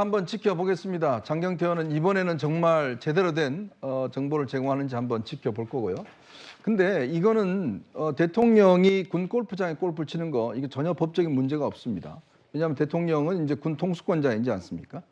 한번 지켜보겠습니다. 장경태 의원은 이번에는 정말 제대로 된 정보를 제공하는지 한번 지켜볼 거고요. 근데 이거는 대통령이 군 골프장에 골프를 치는 거 이게 전혀 법적인 문제가 없습니다. 왜냐하면 대통령은 이제 군 통수권자이지 않습니까?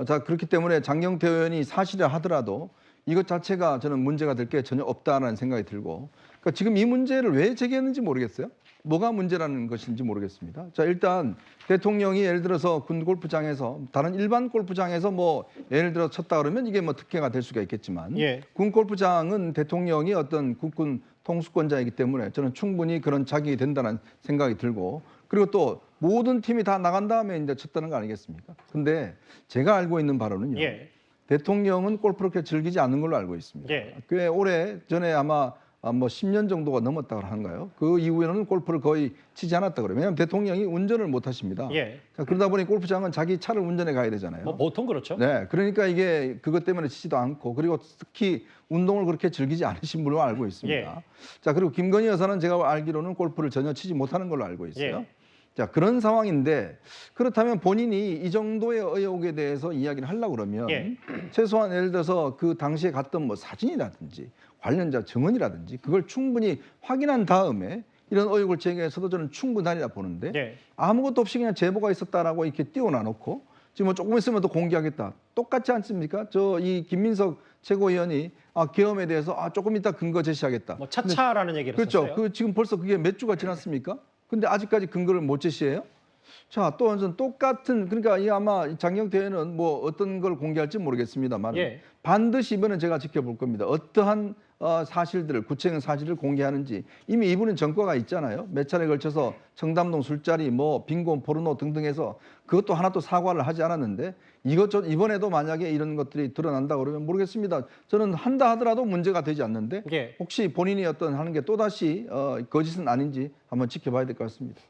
자, 그렇기 때문에 장경태 의원이 사실이라 하더라도 이것 자체가 저는 문제가 될 게 전혀 없다라는 생각이 들고, 그러니까 지금 이 문제를 왜 제기했는지 모르겠어요. 뭐가 문제라는 것인지 모르겠습니다. 자, 일단 대통령이 예를 들어서 군 골프장에서 다른 일반 골프장에서 뭐 예를 들어 쳤다 그러면 이게 뭐 특혜가 될 수가 있겠지만 군 골프장은 대통령이 어떤 국군 통수권자이기 때문에 저는 충분히 그런 자격이 된다는 생각이 들고, 그리고 또 모든 팀이 다 나간 다음에 이제 쳤다는 거 아니겠습니까? 근데 제가 알고 있는 바로는요. 대통령은 골프를 그렇게 즐기지 않는 걸로 알고 있습니다. 꽤 오래 전에 아마 뭐 10년 정도가 넘었다고 하는가요? 그 이후에는 골프를 거의 치지 않았다고 그래요. 왜냐하면 대통령이 운전을 못 하십니다. 자, 그러다 보니 골프장은 자기 차를 운전해 가야 되잖아요. 뭐 보통 그렇죠. 네, 그러니까 이게 그것 때문에 치지도 않고, 그리고 특히 운동을 그렇게 즐기지 않으신 분으로 알고 있습니다. 자, 그리고 김건희 여사는 제가 알기로는 골프를 전혀 치지 못하는 걸로 알고 있어요. 자, 그런 상황인데 그렇다면 본인이 이 정도의 의혹에 대해서 이야기를 하려고 그러면 최소한 예를 들어서 그 당시에 갔던 뭐 사진이라든지 관련자 증언이라든지 그걸 충분히 확인한 다음에 이런 의혹을 제기해서도 저는 충분하리라 보는데 아무것도 없이 그냥 제보가 있었다라고 이렇게 띄워놔놓고 지금 뭐 조금 있으면 또 공개하겠다. 똑같지 않습니까? 저 이 김민석 최고위원이 계엄에 대해서 조금 이따 근거 제시하겠다. 뭐 차차라는 얘기를 그렇죠. 했었어요. 그 지금 벌써 그게 몇 주가 지났습니까? 근데 아직까지 근거를 못 제시해요? 자, 또 완전 똑같은, 그러니까 이 아마 장경태 의원은 뭐 어떤 걸 공개할지 모르겠습니다만 반드시 이번엔 제가 지켜볼 겁니다. 어떠한 사실들을, 구체적인 사실을 공개하는지. 이미 이분은 전과가 있잖아요. 몇 차례에 걸쳐서 청담동 술자리, 뭐 빈곤 포르노 등등 해서 그것도 하나도 사과를 하지 않았는데 이번에도 만약에 이런 것들이 드러난다 그러면 모르겠습니다. 저는 한다 하더라도 문제가 되지 않는데 혹시 본인이 어떤 하는 게 또다시 거짓은 아닌지 한번 지켜봐야 될 것 같습니다.